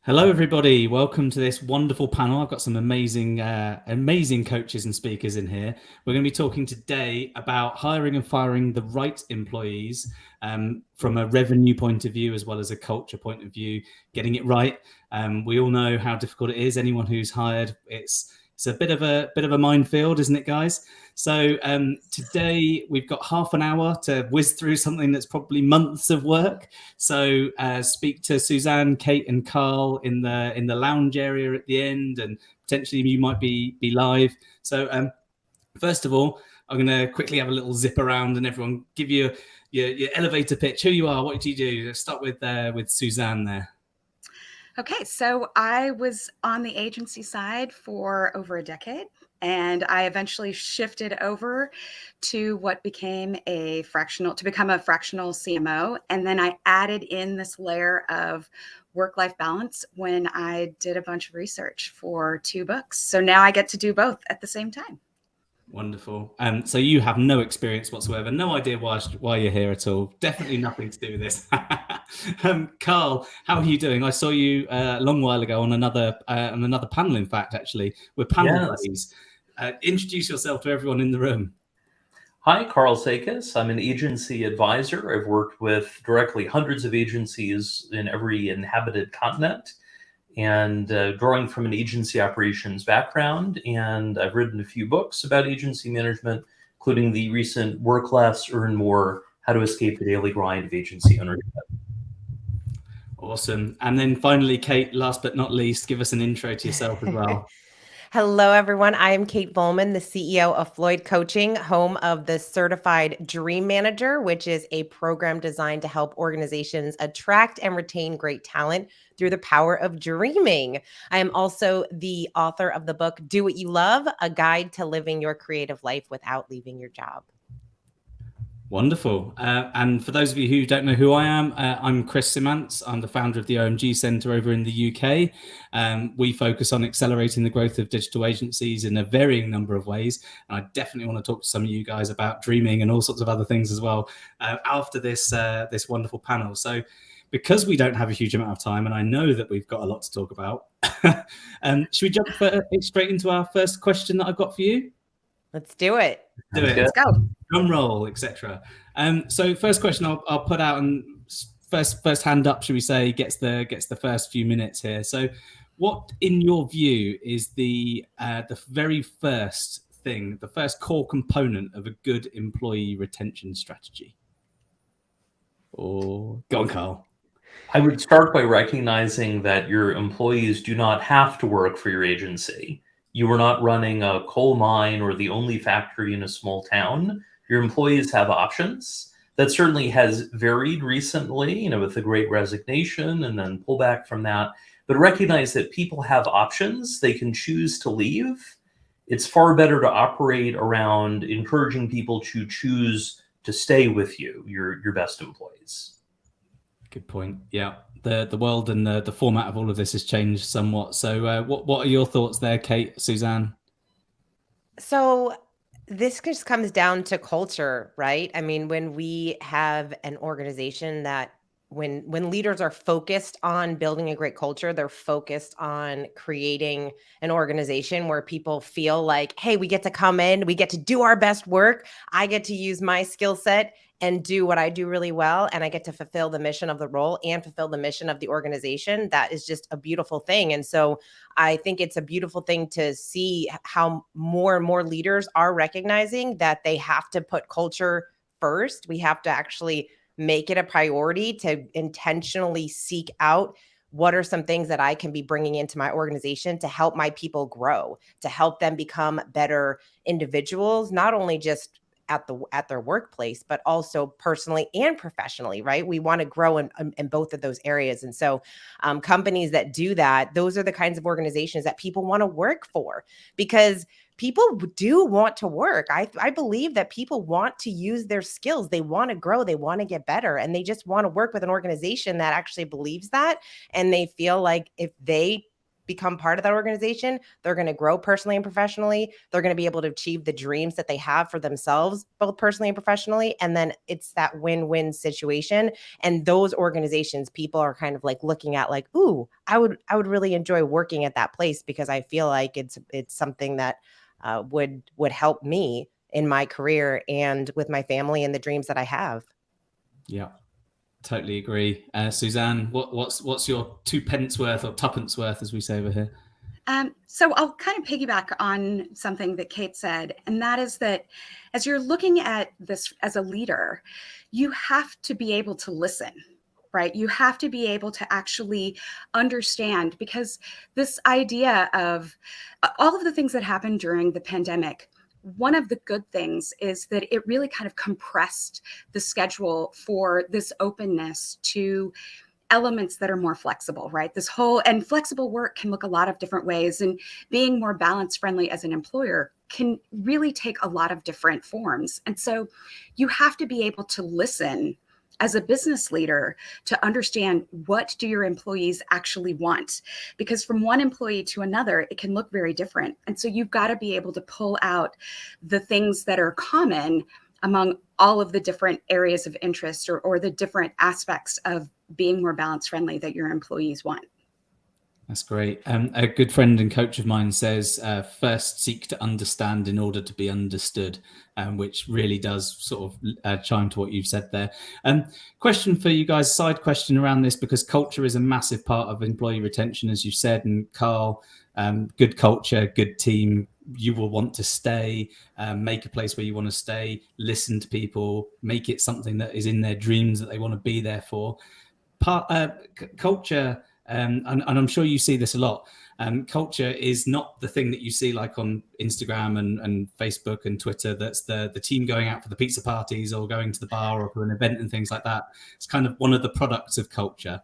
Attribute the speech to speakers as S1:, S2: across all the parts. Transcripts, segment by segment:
S1: Hello, everybody. Welcome to this wonderful panel. I've got some amazing coaches and speakers in here. We're going to be talking today about hiring and firing the right employees from a revenue point of view, as well as a culture point of view, getting it right. We all know how difficult it is. Anyone who's hired, it's a bit of a minefield, isn't it, guys? So today we've got half an hour to whiz through something that's probably months of work. So speak to Suzanne, Kate, and Carl in the lounge area at the end, and potentially you might be live. So first of all, I'm going to quickly have a little zip around and everyone give you your elevator pitch. Who you are, what do you do? Let's start with Suzanne there.
S2: Okay, so I was on the agency side for over a decade, and I eventually shifted over to what became to become a fractional CMO. And then I added in this layer of work-life balance when I did a bunch of research for 2 books. So now I get to do both at the same time.
S1: Wonderful. So you have no experience whatsoever, no idea why you're here at all. Definitely nothing to do with this. Carl, how are you doing? I saw you a long while ago on another panel. In fact, actually, we're panel buddies. Introduce yourself to everyone in the room.
S3: Hi, Carl Sakis. I'm an agency advisor. I've worked with directly hundreds of agencies in every inhabited continent, and drawing from an agency operations background. And I've written a few books about agency management, including the recent Work Less, Earn More, How to Escape the Daily Grind of Agency Ownership.
S1: Awesome. And then finally, Kate, last but not least, give us an intro to yourself as well.
S4: Hello, everyone. I am Kate Volman, the CEO of Floyd Coaching, home of the Certified Dream Manager, which is a program designed to help organizations attract and retain great talent through the power of dreaming. I am also the author of the book, Do What You Love, a guide to living your creative life without leaving your job.
S1: Wonderful. And for those of you who don't know who I am, I'm Chris Simmance. I'm the founder of the OMG Centre over in the UK. We focus on accelerating the growth of digital agencies in a varying number of ways. And I definitely want to talk to some of you guys about dreaming and all sorts of other things as well after this wonderful panel. So because we don't have a huge amount of time, and I know that we've got a lot to talk about, should we jump straight into our first question that I've got for you?
S4: Let's do it.
S2: Let's go.
S1: Drum roll, etc. So first question I'll put out, and first hand up, should we say, gets the first few minutes here. So what, in your view, is the very first thing, the first core component of a good employee retention strategy? Or go on, Carl.
S3: I would start by recognizing that your employees do not have to work for your agency. You are not running a coal mine or the only factory in a small town. Your employees have options. That certainly has varied recently, with the Great Resignation and then pullback from that. But recognize that people have options. They can choose to leave. It's far better to operate around encouraging people to choose to stay with you, your best employees.
S1: Good point. Yeah. The world and the format of all of this has changed somewhat. So what are your thoughts there, Kate, Suzanne?
S4: So this just comes down to culture, right? I mean, when we have an organization that when leaders are focused on building a great culture, they're focused on creating an organization where people feel like, hey, we get to come in, we get to do our best work. I get to use my skill set and do what I do really well. And I get to fulfill the mission of the role and fulfill the mission of the organization. That is just a beautiful thing. And so I think it's a beautiful thing to see how more and more leaders are recognizing that they have to put culture first. We have to actually make it a priority to intentionally seek out what are some things that I can be bringing into my organization to help my people grow, to help them become better individuals, not only just at their workplace, but also personally and professionally, right? We want to grow in both of those areas. And so companies that do that, those are the kinds of organizations that people want to work for, because people do want to work. I believe that people want to use their skills. They want to grow. They want to get better. And they just want to work with an organization that actually believes that. And they feel like if they become part of that organization, they're going to grow personally and professionally. They're going to be able to achieve the dreams that they have for themselves, both personally and professionally. And then it's that win-win situation. And those organizations, people are kind of like looking at like, ooh, I would really enjoy working at that place because I feel like it's something that would help me in my career and with my family and the dreams that I have.
S1: Yeah. Totally agree. Suzanne, what's your 2 pence worth or tuppence worth, as we say over here?
S2: So I'll kind of piggyback on something that Kate said, and that is that as you're looking at this as a leader, you have to be able to listen, right? You have to be able to actually understand, because this idea of all of the things that happened during the pandemic, one of the good things is that it really kind of compressed the schedule for this openness to elements that are more flexible, right? And flexible work can look a lot of different ways, and being more balance friendly as an employer can really take a lot of different forms. And so you have to be able to listen as a business leader to understand, what do your employees actually want? Because from one employee to another, it can look very different. And so you've got to be able to pull out the things that are common among all of the different areas of interest, or the different aspects of being more balance friendly that your employees want.
S1: That's great. A good friend and coach of mine says, first seek to understand in order to be understood, which really does sort of chime to what you've said there. Question for you guys, side question around this, because culture is a massive part of employee retention, as you said. And Carl, good culture, good team, you will want to stay, make a place where you want to stay, listen to people, make it something that is in their dreams that they want to be there for. Culture, and I'm sure you see this a lot. Culture is not the thing that you see like on Instagram and Facebook and Twitter. That's the team going out for the pizza parties or going to the bar or for an event and things like that. It's kind of one of the products of culture.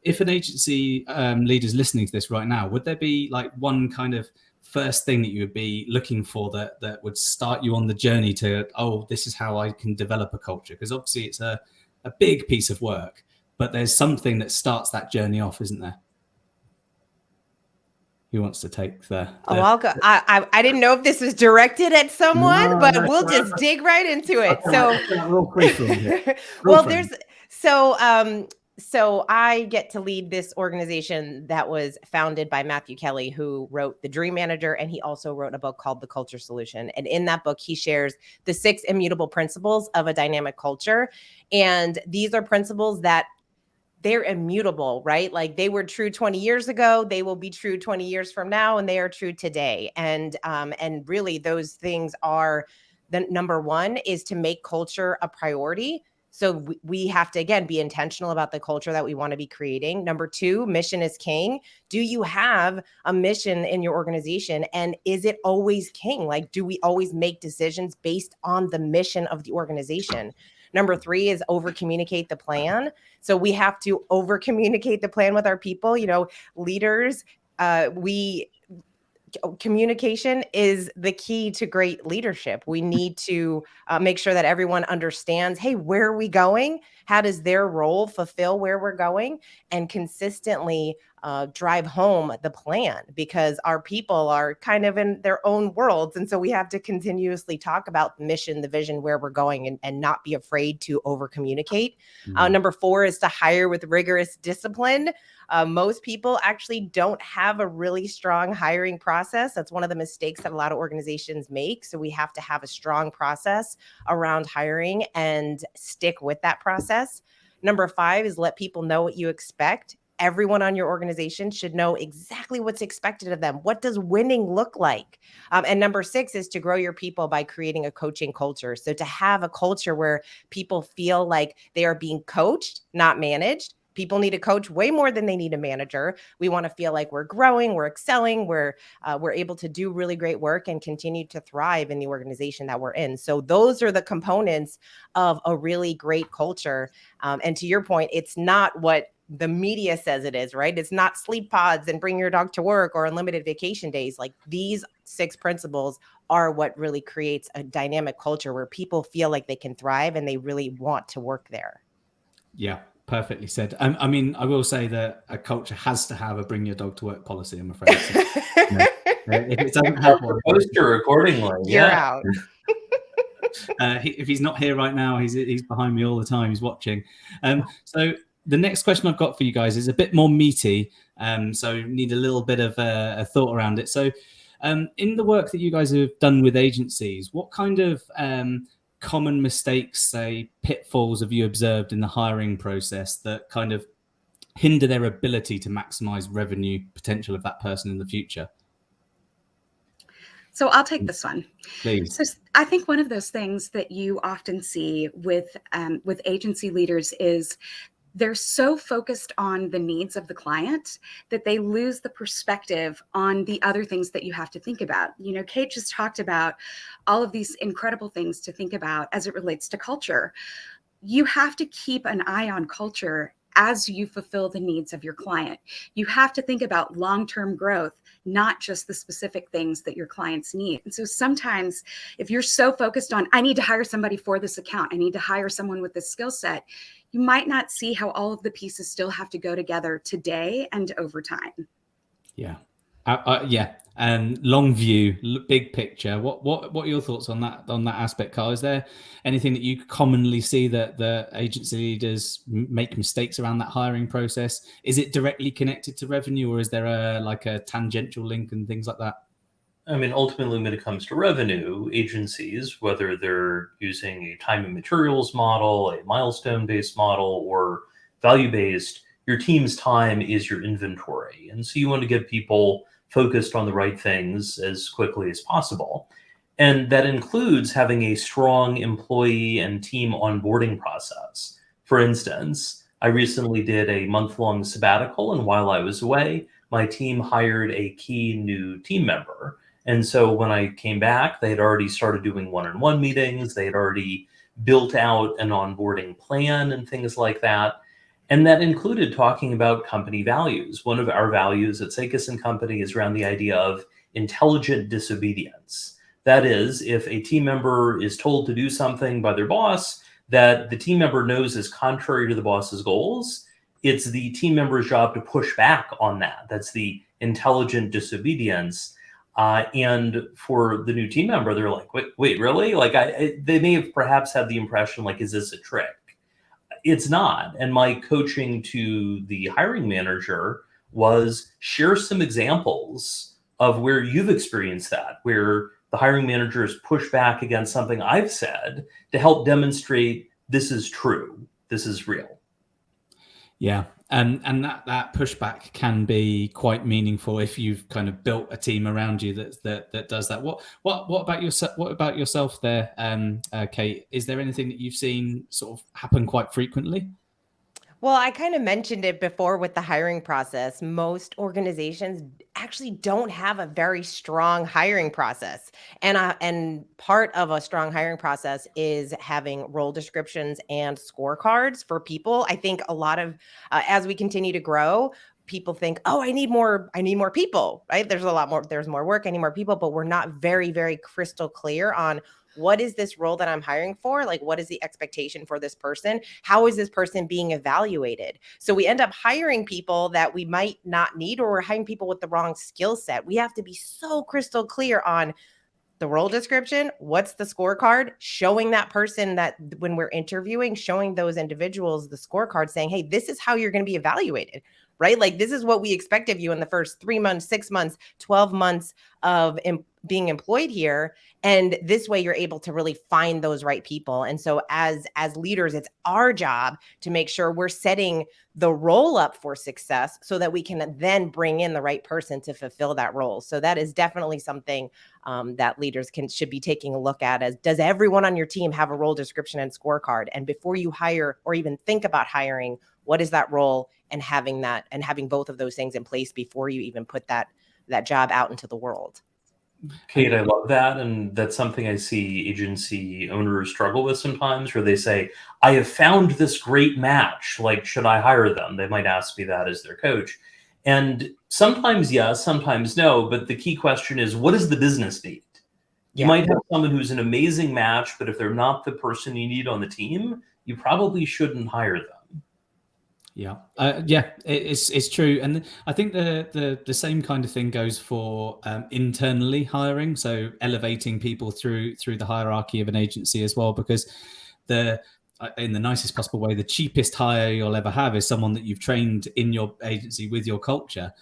S1: If an agency leader's listening to this right now, would there be like one kind of first thing that you would be looking for that would start you on the journey to, oh, this is how I can develop a culture? Because obviously it's a big piece of work, but there's something that starts that journey off, isn't there? Who wants to take the
S4: I'll go. I didn't know if this was directed at someone, but we'll just dig right into it. So I get to lead this organization that was founded by Matthew Kelly, who wrote The Dream Manager, and he also wrote a book called The Culture Solution. And in that book, he shares the 6 immutable principles of a dynamic culture. And these are principles that they're immutable, right? Like they were true 20 years ago, they will be true 20 years from now, and they are true today. And really those things are, the number one is to make culture a priority. So we have to, again, be intentional about the culture that we want to be creating. Number 2, mission is king. Do you have a mission in your organization? And is it always king? Like, do we always make decisions based on the mission of the organization? Number 3 is over communicate the plan. So we have to over communicate the plan with our people. You know, leaders, communication is the key to great leadership. We need to make sure that everyone understands, hey, where are we going? How does their role fulfill where we're going? And consistently drive home the plan, because our people are kind of in their own worlds. And so we have to continuously talk about the mission, the vision, where we're going, and not be afraid to over communicate. Number 4 is to hire with rigorous discipline. Most people actually don't have a really strong hiring process. That's one of the mistakes that a lot of organizations make. So we have to have a strong process around hiring and stick with that process. Number 5 is let people know what you expect. Everyone on your organization should know exactly what's expected of them. What does winning look like? And number 6 is to grow your people by creating a coaching culture. So to have a culture where people feel like they are being coached, not managed. People need a coach way more than they need a manager. We want to feel like we're growing, we're excelling, we're able to do really great work and continue to thrive in the organization that we're in. So those are the components of a really great culture. And to your point, it's not what the media says it is, right? It's not sleep pods and bring your dog to work or unlimited vacation days. Like these 6 principles are what really creates a dynamic culture where people feel like they can thrive and they really want to work there.
S1: Yeah. Perfectly said. I mean, I will say that a culture has to have a bring your dog to work policy, I'm afraid. So, if it doesn't have one,
S3: Poster accordingly.
S4: You're
S3: Yeah.
S4: out.
S1: If he's not here right now, he's behind me all the time. He's watching. So the next question I've got for you guys is a bit more meaty. So need a little bit of a thought around it. So in the work that you guys have done with agencies, what kind of common mistakes, say pitfalls, have you observed in the hiring process that kind of hinder their ability to maximize revenue potential of that person in the future?
S2: So I'll take this one.
S1: Please.
S2: So I think one of those things that you often see with agency leaders is they're so focused on the needs of the client that they lose the perspective on the other things that you have to think about. You know, Kate just talked about all of these incredible things to think about as it relates to culture. You have to keep an eye on culture as you fulfill the needs of your client. You have to think about long-term growth, not just the specific things that your clients need. And so sometimes if you're so focused on, I need to hire somebody for this account, I need to hire someone with this skill set, you might not see how all of the pieces still have to go together today and over time.
S1: Yeah. Yeah. Long view, big picture. What are your thoughts on that aspect, Carl? Is there anything that you commonly see that the agency leaders make mistakes around that hiring process? Is it directly connected to revenue, or is there a tangential link and things like that?
S3: I mean, ultimately, when it comes to revenue, agencies, whether they're using a time and materials model, a milestone-based model, or value-based, your team's time is your inventory. And so you want to get people focused on the right things as quickly as possible. And that includes having a strong employee and team onboarding process. For instance, I recently did a month-long sabbatical, and while I was away, my team hired a key new team member. And so when I came back, they had already started doing one-on-one meetings. They had already built out an onboarding plan and things like that. And that included talking about company values. One of our values at Sakis & Company is around the idea of intelligent disobedience. That is, if a team member is told to do something by their boss that the team member knows is contrary to the boss's goals, it's the team member's job to push back on that. That's the intelligent disobedience. And for the new team member, they're like, wait, really? Like, they may have perhaps had the impression, like, is this a trick? It's not. And my coaching to the hiring manager was share some examples of where you've experienced that, where the hiring manager has pushed back against something I've said to help demonstrate this is true, this is real.
S1: Yeah. And that pushback can be quite meaningful if you've kind of built a team around you that does that. What about yourself? What about yourself there, Kate? Is there anything that you've seen sort of happen quite frequently?
S4: Well, I kind of mentioned it before with the hiring process. Most organizations actually don't have a very strong hiring process. And part of a strong hiring process is having role descriptions and scorecards for people. I think a lot of as we continue to grow, people think, "Oh, I need more people," right? There's more work, I need more people, but we're not very, very crystal clear on what is this role that I'm hiring for? Like, what is the expectation for this person? How is this person being evaluated? So we end up hiring people that we might not need, or we're hiring people with the wrong skill set. We have to be so crystal clear on the role description, what's the scorecard, showing that person that when we're interviewing, showing those individuals the scorecard saying, hey, this is how you're going to be evaluated, right? Like, this is what we expect of you in the first 3 months, 6 months, 12 months of being employed here. And this way you're able to really find those right people. And so as leaders, it's our job to make sure we're setting the role up for success so that we can then bring in the right person to fulfill that role. So that is definitely something that leaders should be taking a look at, as does everyone on your team have a role description and scorecard? And before you hire or even think about hiring, what is that role, and having both of those things in place before you even put that job out into the world.
S3: Kate, I love that. And that's something I see agency owners struggle with sometimes, where they say, I have found this great match. Like, should I hire them? They might ask me that as their coach. And sometimes yes, sometimes no. But the key question is, what is the business need? You might have someone who's an amazing match, but if they're not the person you need on the team, you probably shouldn't hire them.
S1: Yeah, it's true, and I think the same kind of thing goes for internally hiring. So elevating people through the hierarchy of an agency as well, because in the nicest possible way, the cheapest hire you'll ever have is someone that you've trained in your agency with your culture.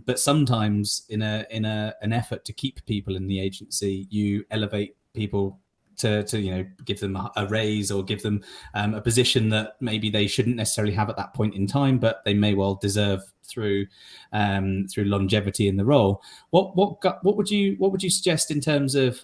S1: But sometimes in an effort to keep people in the agency, you elevate people to give them a raise or give them a position that maybe they shouldn't necessarily have at that point in time, but they may well deserve through longevity in the role. What would you suggest in terms of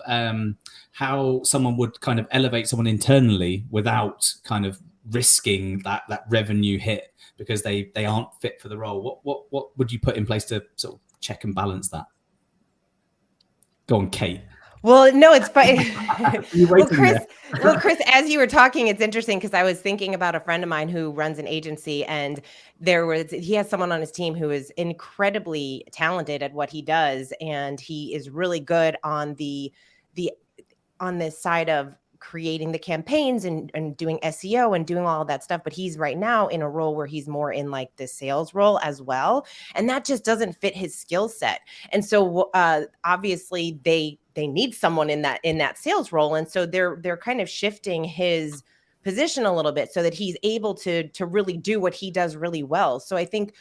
S1: how someone would kind of elevate someone internally without kind of risking that revenue hit because they aren't fit for the role? What would you put in place to sort of check and balance that? Go on, Kate.
S4: Well, no, it's fine.
S1: Chris,
S4: as you were talking, it's interesting because I was thinking about a friend of mine who runs an agency, and he has someone on his team who is incredibly talented at what he does, and he is really good on on this side of creating the campaigns and doing SEO and doing all of that stuff. But he's right now in a role where he's more in like the sales role as well. And that just doesn't fit his skill set. And so obviously they need someone in that sales role. And so they're kind of shifting his position a little bit so that he's able to really do what he does really well. So I think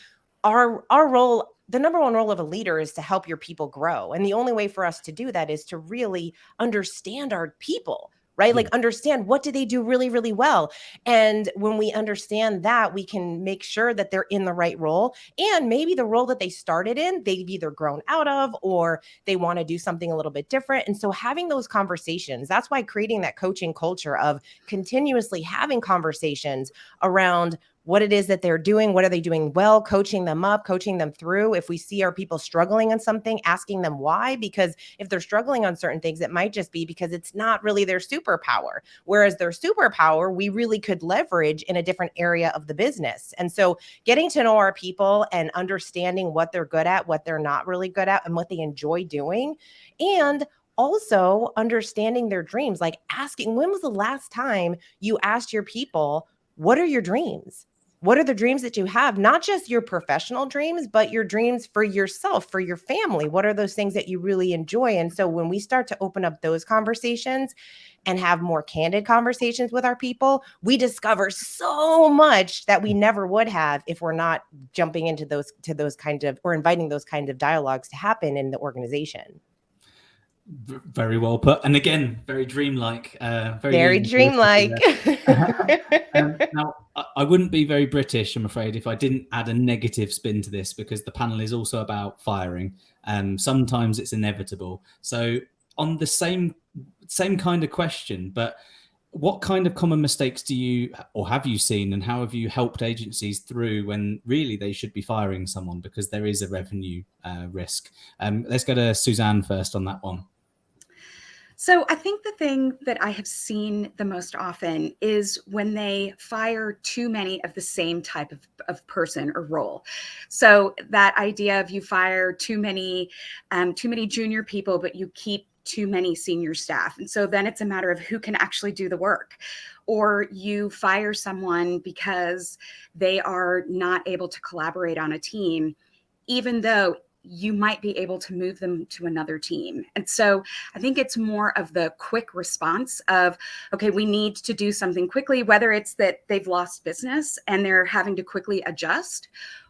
S4: our role, the number one role of a leader, is to help your people grow. And the only way for us to do that is to really understand our people, right? Like understand what do they do really, really well. And when we understand that, we can make sure that they're in the right role. And maybe the role that they started in, they've either grown out of or they want to do something a little bit different. And so having those conversations, that's why creating that coaching culture of continuously having conversations around what it is that they're doing, what are they doing well, coaching them up, coaching them through. If we see our people struggling on something, asking them why, because if they're struggling on certain things, it might just be because it's not really their superpower. Whereas their superpower, we really could leverage in a different area of the business. And so getting to know our people and understanding what they're good at, what they're not really good at, and what they enjoy doing, and also understanding their dreams, like asking, when was the last time you asked your people, what are your dreams? What are the dreams that you have? Not just your professional dreams, but your dreams for yourself, for your family. What are those things that you really enjoy? And so when we start to open up those conversations and have more candid conversations with our people, we discover so much that we never would have if we're not jumping into those kind of, or inviting those kinds of dialogues to happen in the organization.
S1: Very well put, and again, very dreamlike.
S4: Very dreamlike.
S1: Now, I wouldn't be very British, I'm afraid, if I didn't add a negative spin to this, because the panel is also about firing, and sometimes it's inevitable. So, on the same kind of question, but what kind of common mistakes do you or have you seen, and how have you helped agencies through when really they should be firing someone because there is a revenue risk? Let's go to Suzanne first on that one.
S2: So I think the thing that I have seen the most often is when they fire too many of the same type of person or role. So that idea of you fire too many junior people, but you keep too many senior staff. And so then it's a matter of who can actually do the work. Or you fire someone because they are not able to collaborate on a team, even though you might be able to move them to another team. And so I think it's more of the quick response of, okay, we need to do something quickly, whether it's that they've lost business and they're having to quickly adjust,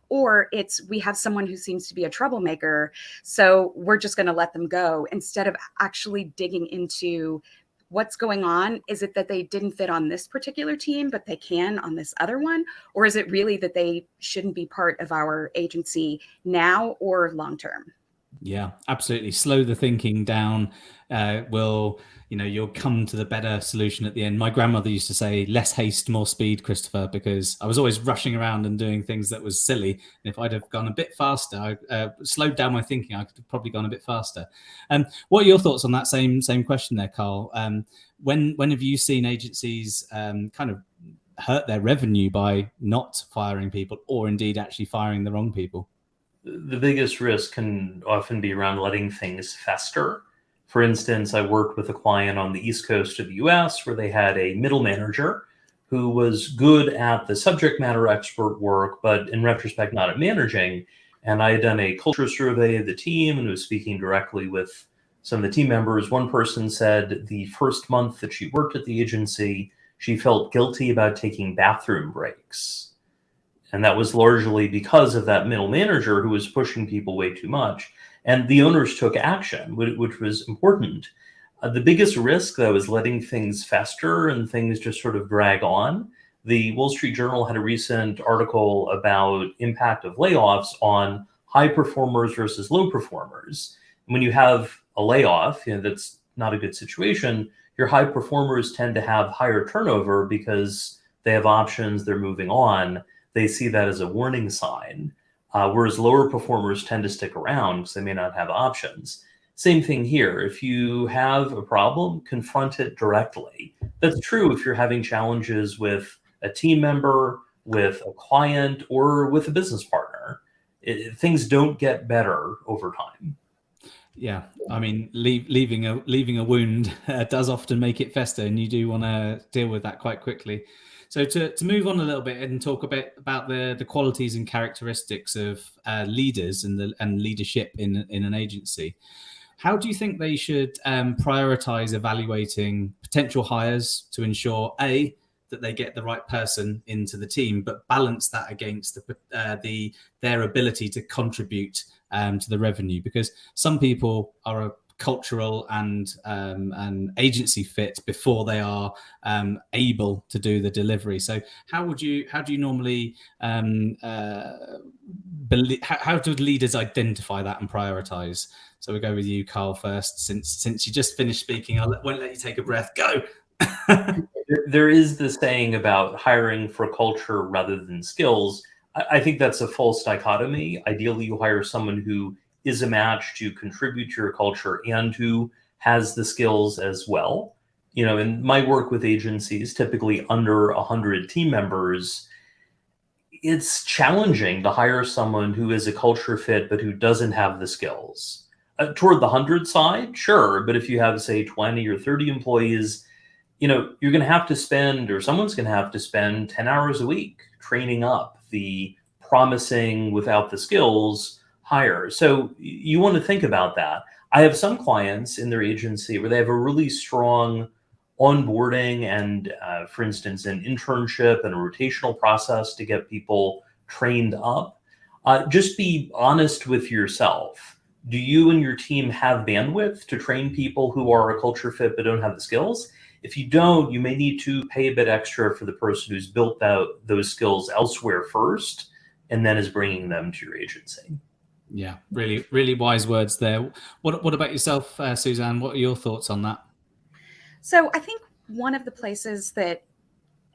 S2: or it's we have someone who seems to be a troublemaker, so we're just going to let them go, instead of actually digging into what's going on. Is it that they didn't fit on this particular team, but they can on this other one? Or is it really that they shouldn't be part of our agency now or long term?
S1: Yeah, absolutely. Slow the thinking down. You'll come to the better solution at the end. My grandmother used to say, less haste, more speed, Christopher, because I was always rushing around and doing things that was silly. And if I'd have gone a bit faster, I slowed down my thinking, I could have probably gone a bit faster. What are your thoughts on that same question there, Carl? When have you seen agencies kind of hurt their revenue by not firing people, or indeed actually firing the wrong people?
S3: The biggest risk can often be around letting things fester. For instance, I worked with a client on the East Coast of the US where they had a middle manager who was good at the subject matter expert work, but in retrospect, not at managing. And I had done a culture survey of the team and was speaking directly with some of the team members. One person said the first month that she worked at the agency, she felt guilty about taking bathroom breaks. And that was largely because of that middle manager who was pushing people way too much. And the owners took action, which was important. The biggest risk, though, is letting things fester and things just sort of drag on. The Wall Street Journal had a recent article about impact of layoffs on high performers versus low performers. When you have a layoff, that's not a good situation. Your high performers tend to have higher turnover because they have options, they're moving on. They see that as a warning sign, whereas lower performers tend to stick around because they may not have options. Same thing here. If you have a problem, confront it directly. That's true if you're having challenges with a team member, with a client, or with a business partner. Things don't get better over time.
S1: Yeah, I mean, leaving a wound does often make it fester, and you do want to deal with that quite quickly. So to move on a little bit and talk a bit about the qualities and characteristics of leaders and leadership in an agency. How do you think they should prioritize evaluating potential hires to ensure that they get the right person into the team, but balance that against their ability to contribute to the revenue? Because some people are a cultural and agency fit before they are able to do the delivery. So how do you normally how do leaders identify that and prioritize? So we'll go with you, Carl, first, since you just finished speaking. Won't let you take a breath. Go.
S3: There is the saying about hiring for culture rather than skills. I think that's a false dichotomy. Ideally, you hire someone who is a match to contribute to your culture and who has the skills as well. In my work with agencies, typically under 100 team members, it's challenging to hire someone who is a culture fit but who doesn't have the skills. Toward the 100 side, sure, but if you have, say, 20 or 30 employees, you're going to have to spend, or someone's going to have to spend 10 hours a week training up the promising without the skills hire. So you want to think about that. I have some clients in their agency where they have a really strong onboarding and, for instance, an internship and a rotational process to get people trained up. Just be honest with yourself. Do you and your team have bandwidth to train people who are a culture fit but don't have the skills? If you don't, you may need to pay a bit extra for the person who's built out those skills elsewhere first and then is bringing them to your agency.
S1: Yeah, really, really wise words there. What about yourself, Suzanne? What are your thoughts on that?
S2: So I think one of the places that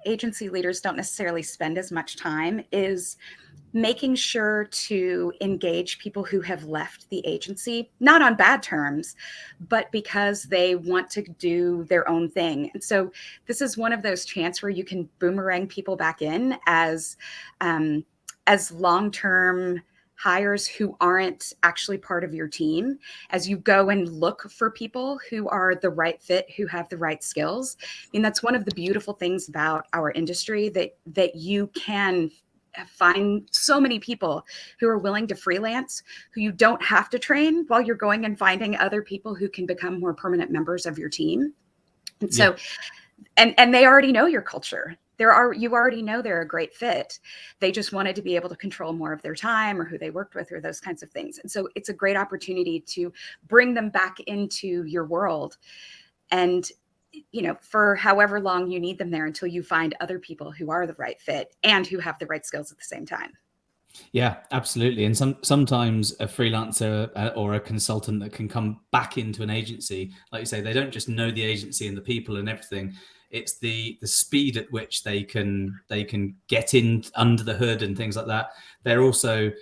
S2: agency leaders don't necessarily spend as much time is making sure to engage people who have left the agency, not on bad terms, but because they want to do their own thing. And so this is one of those chances where you can boomerang people back in as long-term hires who aren't actually part of your team, as you go and look for people who are the right fit, who have the right skills. And that's one of the beautiful things about our industry, that you can find so many people who are willing to freelance, who you don't have to train, while you're going and finding other people who can become more permanent members of your team. And so, and they already know your culture. You already know they're a great fit. They just wanted to be able to control more of their time or who they worked with or those kinds of things. And so it's a great opportunity to bring them back into your world. And for however long you need them there, until you find other people who are the right fit and who have the right skills at the same time.
S1: Yeah, absolutely. And sometimes a freelancer or a consultant that can come back into an agency, like you say, they don't just know the agency and the people and everything. It's the speed at which they can get in under the hood and things like that. They're also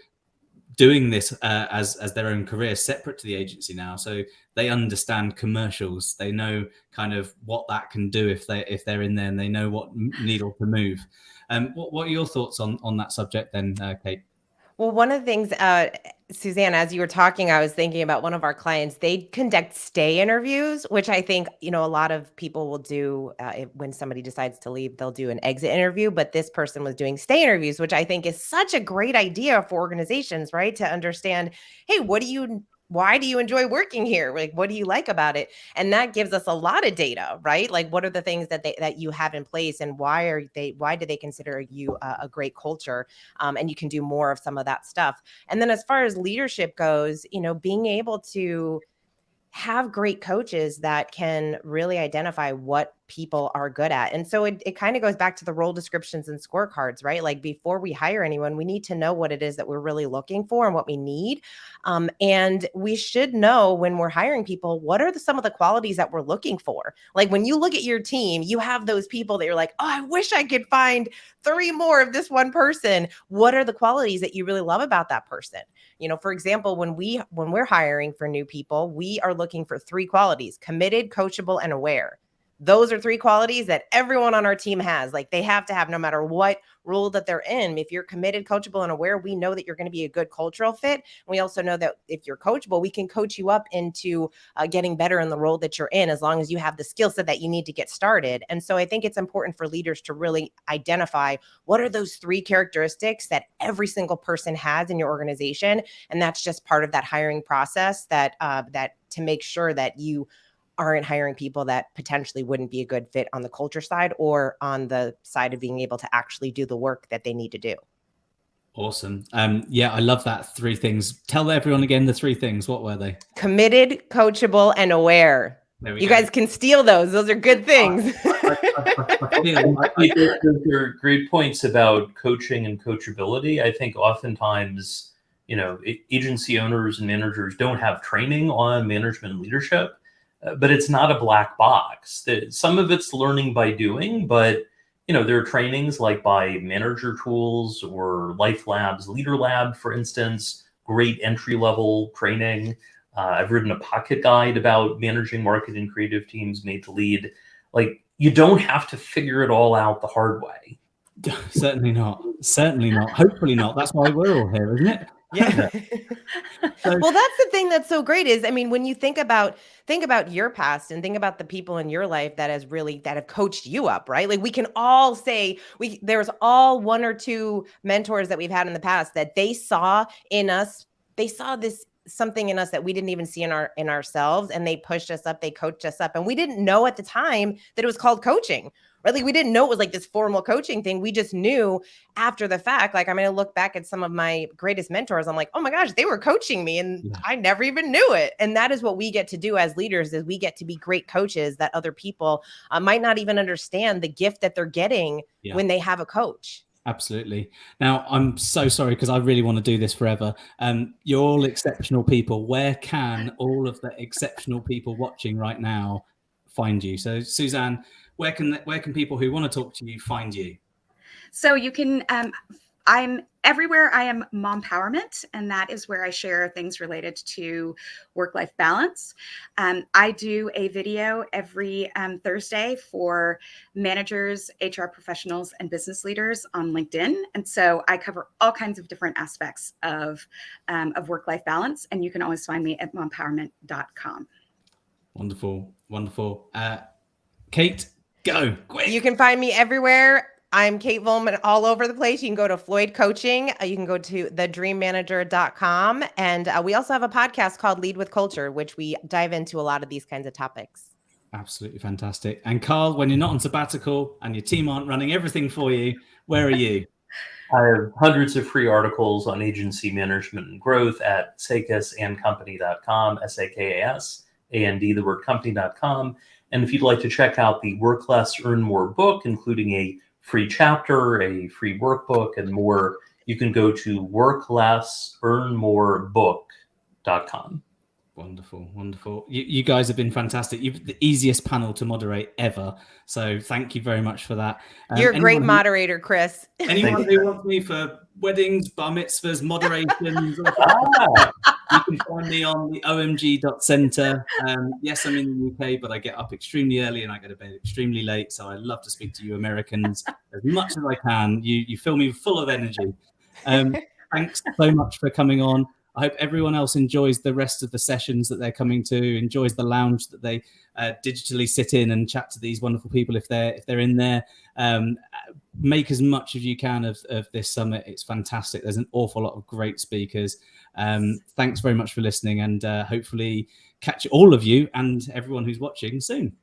S1: doing this as their own career, separate to the agency now, so they understand commercials. They know kind of what that can do if they're in there, and they know what needle to move. What are your thoughts on that subject then, Kate?
S4: Well, one of the things Suzanne, as you were talking, I was thinking about one of our clients. They conduct stay interviews, which I think, a lot of people will do when somebody decides to leave, they'll do an exit interview. But this person was doing stay interviews, which I think is such a great idea for organizations, right? To understand, hey, why do you enjoy working here? Like, what do you like about it? And that gives us a lot of data, right? Like, what are the things that you have in place, and why do they consider you a great culture? And you can do more of some of that stuff. And then as far as leadership goes, being able to have great coaches that can really identify what people are good at. And so it kind of goes back to the role descriptions and scorecards, right? Like, before we hire anyone, we need to know what it is that we're really looking for and what we need. And we should know, when we're hiring people, what are some of the qualities that we're looking for? Like, when you look at your team, you have those people that you're like, oh, I wish I could find 3 more of this one person. What are the qualities that you really love about that person? For example, when we're hiring for new people, we are looking for 3 qualities: committed, coachable, and aware. Those are 3 qualities that everyone on our team has. Like, they have to have, no matter what role that they're in. If you're committed, coachable, and aware, we know that you're going to be a good cultural fit. And we also know that if you're coachable, we can coach you up into getting better in the role that you're in, as long as you have the skill set that you need to get started. And so I think it's important for leaders to really identify what are those 3 characteristics that every single person has in your organization. And that's just part of that hiring process, that to make sure that you aren't hiring people that potentially wouldn't be a good fit on the culture side, or on the side of being able to actually do the work that they need to do.
S1: Awesome. Yeah, I love that 3 things. Tell everyone again the 3 things. What were they?
S4: Committed, coachable, and aware. You guys can steal those. Those are good things.
S3: I think those are great points about coaching and coachability. I think oftentimes, agency owners and managers don't have training on management and leadership, but it's not a black box. Some of it's learning by doing, but there are trainings like by Manager Tools or Life Labs, Leader Lab, for instance, great entry-level training. I've written a pocket guide about managing marketing creative teams, Made to Lead. Like, you don't have to figure it all out the hard way.
S1: Certainly not. Certainly not. Hopefully not. That's why we're all here, isn't it?
S4: Yeah. Well, that's the thing that's so great is, when you think about your past, and think about the people in your life that have coached you up, right? Like, we can all say there's all 1 or 2 mentors that we've had in the past that they saw this something in us that we didn't even see in ourselves, and they pushed us up, they coached us up, and we didn't know at the time that it was called coaching. Right? Like, we didn't know it was like this formal coaching thing. We just knew after the fact. Like, I'm going to look back at some of my greatest mentors. I'm like, oh my gosh, they were coaching me, and I never even knew it. And that is what we get to do as leaders, is we get to be great coaches that other people might not even understand the gift that they're getting when they have a coach.
S1: Absolutely. Now, I'm so sorry, because I really want to do this forever. You're all exceptional people. Where can all of the exceptional people watching right now find you? So, Suzanne, where can people who want to talk to you find you?
S2: So you can, I'm everywhere. I am Mompowerment, and that is where I share things related to work-life balance. I do a video every Thursday for managers, HR professionals, and business leaders on LinkedIn. And so I cover all kinds of different aspects of work-life balance. And you can always find me at mompowerment.com.
S1: Wonderful. Wonderful. Kate, go quick.
S4: You can find me everywhere. I'm Kate Volman, all over the place. You can go to Floyd Coaching. You can go to thedreammanager.com. And we also have a podcast called Lead with Culture, which we dive into a lot of these kinds of topics.
S1: Absolutely fantastic. And Carl, when you're not on sabbatical and your team aren't running everything for you, where are you?
S3: I have hundreds of free articles on agency management and growth at sakasandcompany.com, SAKAS, AND, the word company.com. And if you'd like to check out the Work Less, Earn More book, including a free chapter, a free workbook, and more, you can go to worklessearnmorebook.com.
S1: Wonderful, wonderful. You guys have been fantastic. You've the easiest panel to moderate ever. So thank you very much for that.
S4: You're a great moderator, Chris.
S1: Anyone who wants me for weddings, bar mitzvahs, moderations, you can find me on the omg.center. Yes, I'm in the UK, but I get up extremely early and I go to bed extremely late. So I love to speak to you Americans as much as I can. You fill me full of energy. Thanks so much for coming on. I hope everyone else enjoys the rest of the sessions that they're coming to, enjoys the lounge that they digitally sit in and chat to these wonderful people if they're in there. Make as much as you can of this summit. It's fantastic. There's an awful lot of great speakers. Thanks very much for listening, and hopefully catch all of you and everyone who's watching soon.